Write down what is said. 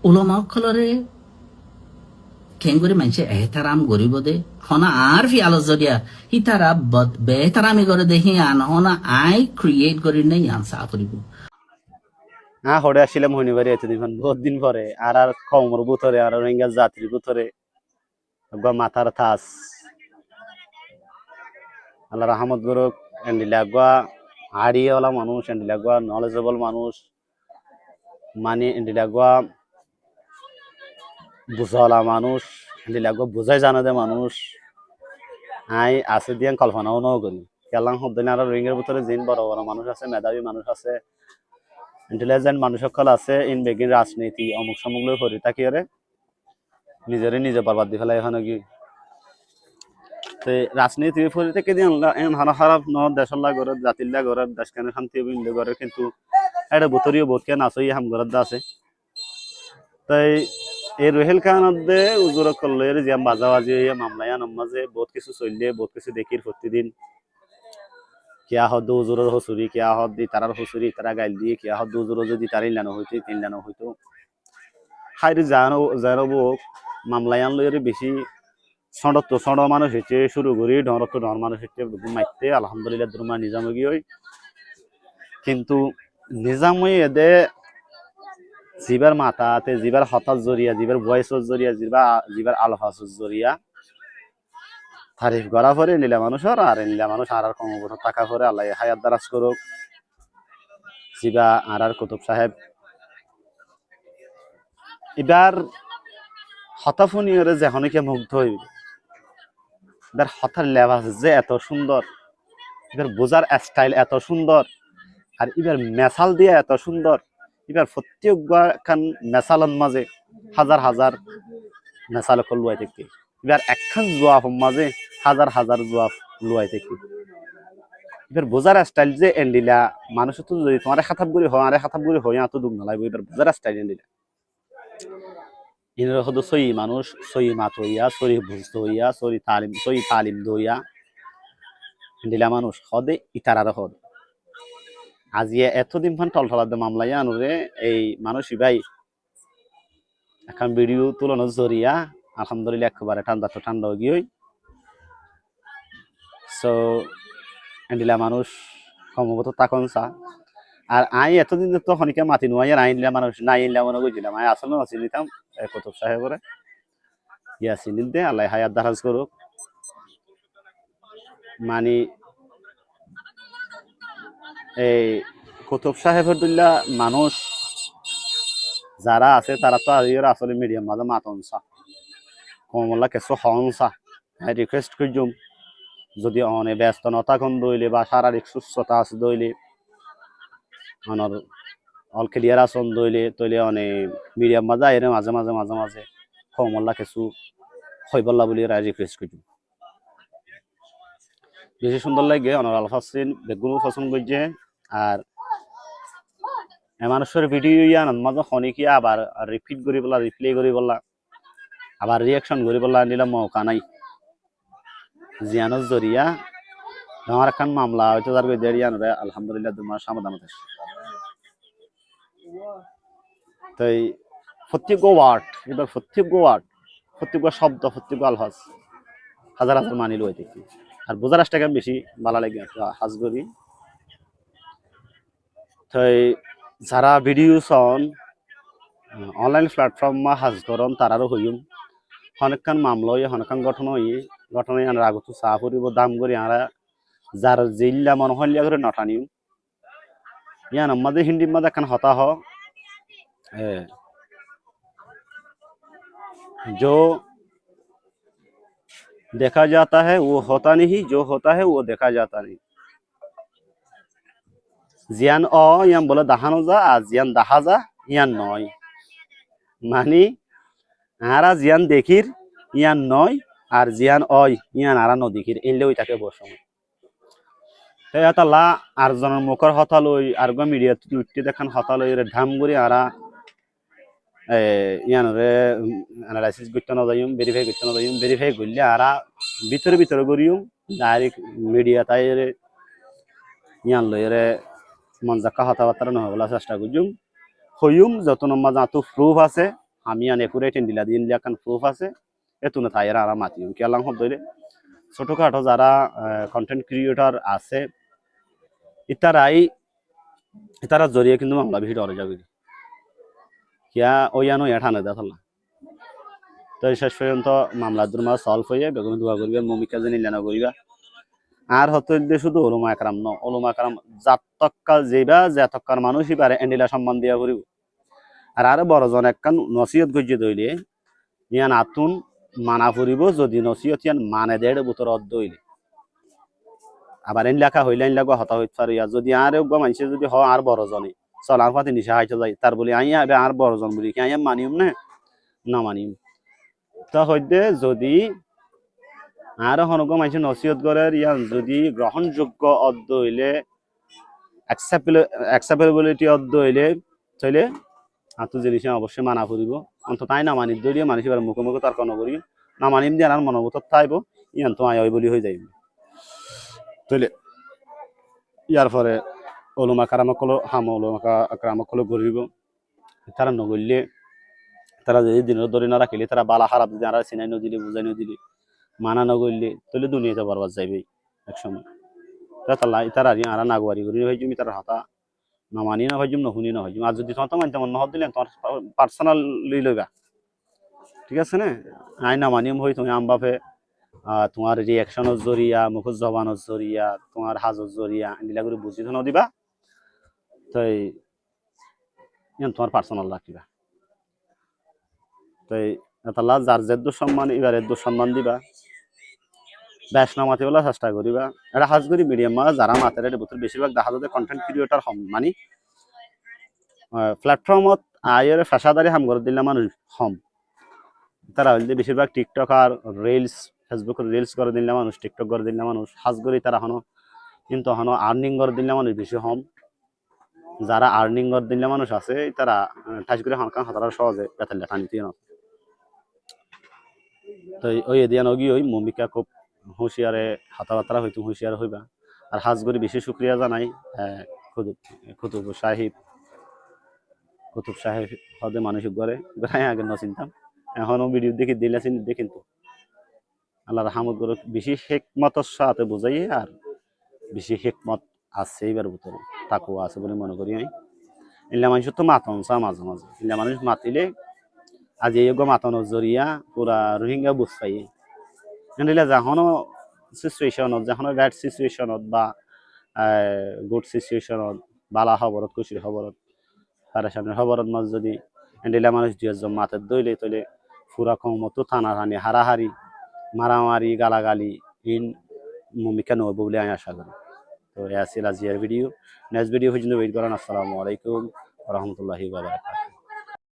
ulama kolore kengori manche ehtaram goribode hona ar fi alo zodia hitara bad behtarami gore dehi an hona I create gori nei an sa koribu হরে আসছিলাম হইনি এতদিন বহুত দিন পরে আর কমর বুতরে আর রোহিঙ্গা যাত্রী বুতরে মাথার থাস আল্লাহ রহমত গরুক এন্ডিলাগুয়া হাড়িওয়ালা মানুষ এন্ডিলাগুয়া নলেজেবল মানুষ মানে এন্ডিলাগুয়া বুঝাওয়ালা মানুষ এন্ডিলাগুয়া বুঝাই জানা দে মানুষ আই আছে দিয়ে কল্পনাও ন করি কেলাং হদ্দিন আর রোহিঙ্গার ভিতরে জিন বড় বড় মানুষ আছে মেধাবী মানুষ আছে ইন্টেলিজেন্ট মানুষ সকল আছে ইন বেগিন রাজনীতি অমুক সমুক লই করি তাকি আরে নিজে বরবাদ দি ফেলা এখন কি রাজনীতি ফরি থেকে দিন হারা খারাপ ন দেশের লাগরে জাতির লাগরে দেশখানে শান্তি বিন্দু করে কিন্তু এটা বুতরিও বহুত কেন আছে হাম ঘর আছে তাই এই রোহেল খানদে উজুর করলে যে বাজাবাজি মামলায় নমাজে বহুত কিছু চললে বহুত কিছু দেখির প্রতিদিন কিয়া হদ উজুরের হসুরি কিয়া হদ দি তারার হসুরি তারা গাইল দিয়ে কিয়া হদ উজুরও যদি তার ইলানো হইতো তিনলানো হইতো হাইরে জানো মামলায় আনলে বেশি সড় মানুষ হচ্ছে শুরু করি ডর মানুষ হচ্ছে মাইতে আলহামদুলিল্লাহ দুর্মা নিজামী হই কিন্তু নিজামী এদে জিবার মাথাতে জিবার হঠাৎ জরিয়া জিবার ভয়েসর জরিয়া জিবার আলফাসর জরিয়া তারিফ করা পরে নীলা মানুষের আর নীলা মানুষ আর কমবট টাকা করে আল্লাহ হায়াত দারাজ করুক জিবা আর কুতুব সাহেব এবার হতাফুনিয়রে যে হনিকে মুগ্ধ হইবে এবার হঠাৎ লেবাস যে এত সুন্দর এবার বোঝার স্টাইল এত সুন্দর আর এবার মেসাল দিয়ে এত সুন্দর এবার প্রত্যেকখান মেসালন মাঝে হাজার হাজার মেসাল লুয়াই থাকি এবার একখান জোয়াফ মাঝে হাজার হাজার জোয়াফ লুয়াই থাকি এবার বোঝার স্টাইল যে এন্ডিলা মানুষ তো যদি তোমার খাতাপ করে হয় আরে খাতাপ করে হয় এত দুঃখ নালাগবে এবার বোঝার স্টাইল এন্ডিলা ইনর হদ সই মানুষ সই মাত হইয়া সরি বুঝতে হইয়া সই তালিম দইয়া এন্ডিলা মানুষ হদে ইতারার হদ আজিয়ে এতদিন ফান টলটলাতে মামলায় আনুরে এই মানুষই ভাই এখন ভিডিও তুলনো জরিয়া আলহামদুলিল্লাহ একেবারে ঠান্ডা গিয়ে সো এন্ডিলা মানুষ সম্ভবত তাকন চা আর আই এতদিন তো খনিকে মাতি নোয়াই আর আইনলা মানুষ না আইনলা মনে করছিলাম আই আসলে চিনিতাম কুতুব সাহেবরে ইয়া চিনিল দে আল্লাহ হায়াত দারাজ করুক মানে এই কুতুব সাহেবের দুল্লা মানুষ যারা আছে তারা তো আসলে মিডিয়াম মাঝে মাতনসা কমলা কিছু হংসা রিকোয়েস্ট করছুম যদি অনেক ব্যস্ত নথাখন দইলে বা শারীরিক সুস্থতা আছে দইলে অনর অল ক্লিয়ার আসন দইলে তইলে অনেক মিডিয়াম মাঝে আইরে মাঝে মাঝে কমলা কিছু হইবল্লা বলি রিকোয়েস্ট করছুম বেশি সুন্দর লাগে অনর আলফাসিন বেগুন পছন্দ করছে আর মানুষের ভিডিও ইয়ান মাঝে খনিকি আবার রিপিট করি বলা রিপ্লে করি বলা আবার রিয়াকশন করি বলা নিলাম মৌকা নাই জিয়ানোর জরিয়া আমার এখন মামলা হয়তো তার দেরিয়ান আলহামদুলিল্লাহ তোমার সমাধান হতে তাই প্রত্যেক ওয়ার্ড এবার প্রত্যেক শব্দ প্রত্যেক আলফাজ হাজার হাজার মানিল হয়ে থাকি আর বোঝার টাকা বেশি ভালো লাগে হাজ করি তাই যারা ভিডিও সন অনলাইন প্ল্যাটফর্ম মা হাজ করন তারারও হইম অনেকক্ষণ মামলা হইয়ে অনেকক্ষণ ঘটনা আনার আগত চা ফুরিব দাম করি আরা যার জিল্লা মনে হলিয়া করে নটানিও ইয়ান আমাদের হিন্দি মাঝে এখন হতা হ जो देखा जाता है वो होता नहीं जो होता है वो देखा जाता नहीं জিয়ান ইয়ান বলে দাহানো যা আর জিয়ান দেখা যা ইয়ান নয় মানে আরা জিয়ান দেখির ইয়ান নয় আর জিয়ান ইয়ান আরা নদিকির এলে ওই তাকে বসময় তাই লা আর জনের মুখর হতা লই আর মিডিয়া উঠতে দেখান হতা লই ধাম করে আরা ইয়ানরে অ্যানালাইসিস করতে না যাইম ভেরিফাই করলে আরা ভিতরে করিম ডাইরেক্ট মিডিয়া তাই ইয়ান লইরে মন জাকা কথাবার্তা নহবলা চেষ্টা করছুম হইম যত নম্বর যাতো প্রুফ আছে আমি আন একুরেট ইন্ডিলা দিন লাখান প্রুফ আছে এতুনে তাইরা আর মাতিম কি আল্লাহ হব দইলে ছোটখাটো যারা কন্টেন্ট ক্রিয়েটর আছে ইতারা জরিয়ে কিন্তু মামলা বেশি ডরে যাবে কিয়া ওইয়ানো এঠানে দেখলা তো শেষ পর্যন্ত মামলা দুর্মা সলভ হয়ে বেগুন দোয়া করিবা মমিকা জানি লেনা করিবা আর হতে শুধু ওলমা একরাম ন ওলমা একরাম জাতক্কা যেবা জাতক্কার মানুষই পারে এন্ডিলা সম্মান দিয়া করিব আর বড়জন একখান নসিহত গজ্জে দইলে ইয়ান আতুন মানা ফুরিব যদি নসিহত ইয়ান মানে দেড় বুতর অর্ধ হইলে আবার এন লেখা হইলে এন লেখা হতা হইতে পারিয়া যদি আর মানুষের যদি হ আর বড়জনে চলার পাতি নিশা হাইতে যায় তার বলি আইয়া আর বড়জন বলি কি আইয়া মানিম না মানিম তা হইতে যদি আর হনগ মানুষ নসিহত করে ইয়ান যদি গ্রহণযোগ্য অর্ধ হইলে অ্যাকসেপ্টেবিলিটি অর্ধ হইলে তাইলে আতো জিনিস অবশ্যই মানা ফুরিব অন্তত তাই না মানি দরিয়ে মানুষ এবার মুখোমুখি তর্ক নকরি না মানিম দিয়ে আর মনোভূত থাইব ইয়ান তো আয় বলি হয়ে যাইব তাইলে ইয়ার পরে ওলমা কারামকলো ওলমা কারামকলো গরিব তারা নগরলে তারা যদি দিনের ধরে না রাখিলে তারা বালা খারাপ যদি আর চিনাই নদিলে বুঝাই নদিলে মানা নগরলে তাহলে দুনিয়াতে বরবাদ যাইবে এক সময় তারা আর নাগুয়ারি করি হয়ে যাবি তার হাতা না মানি না হইজুম না শুনি না হইজুম আর যদি তোমার মানতে মন দিলেন তোমার পার্সোনালি লইবা ঠিক আছে না আই না মানিম হই তুমি আম বাপে তোমার রিয়াকশনের জরিয়া মুখের জবানের জরিয়া তোমার হাজর জরিয়া এগুলা করে বুঝি ধন দিবা তাই তোমার পার্সোনাল রাখিবা তাই তাল্লা যার যে সম্মান এবার এর সম্মান দিবা ব্যাস না মাতি বলা চেষ্টা করিবা এটা হাজ করি মিডিয়াম যারা মাতের এটা বুতর বেশিরভাগ দেখা যাচ্ছে কন্টেন্ট ক্রিয়েটর হম মানে প্ল্যাটফর্মত আয়ের পেশাদারি হাম করে দিলে মানুষ হম তারা হইলে বেশিরভাগ টিকটক আর রিলস ফেসবুকের রিলস করে দিলে মানুষ টিকটক করে দিলে মানুষ হাজ করি তারা হনো কিন্তু হনো আর্নিং করে দিলে মানুষ বেশি হম যারা আর্নিং করে দিলে মানুষ আছে তারা ঠাস করে হনকান হাতারা সহজে বেতাল লেখা নিতে না তো ওই এদিয়ান ওগি ওই মমিকা খুব হুঁশিয়ারে হাতাবাতারা হয়তো হুঁশিয়ার হইবা আর হাজ করি বেশি শুক্রিয়া জানাই কুতুব সাহেব হদে মানসিক করে আগে ন চিন্তাম এখনো ভিডিও দেখি দিলে দেখিন তো আল্লাহ রহমত করে বেশি হেকমতের সাথে বোঝাই আর বেশি হেকমত আছে এইবার ভিতরে তাকু আছে বলে মনে করি আমি এলা মানুষ তো মাতন চা মাঝে মাঝে এলা মানুষ মাতিলে আজ এই মাতানোর জরিয়া পুরা রোহিঙ্গা বুঝ পাই এনে যখনও সিচুয়েশনত যখন ব্যাড সিচুয়েশনত বা গুড সিচুয়েশনত বালা খবরত খুশির খবরত তার সামনে খবরত মাঝ যদি এন্ডিলা মানুষ দুজন মাতের দইলে তৈলে ফুরা কমতো টানাটানি হারাহারি মারামারি গালাগালি ইন ভূমিকা নব বলে আমি আশা করি তো এ আছিল আজিয়ার ভিডিও নেক্সট ভিডিও পর্যন্ত ওয়েট করেন আসসালামু আলাইকুম ওয়া রাহমাতুল্লাহি ওয়া বারাকাতুহু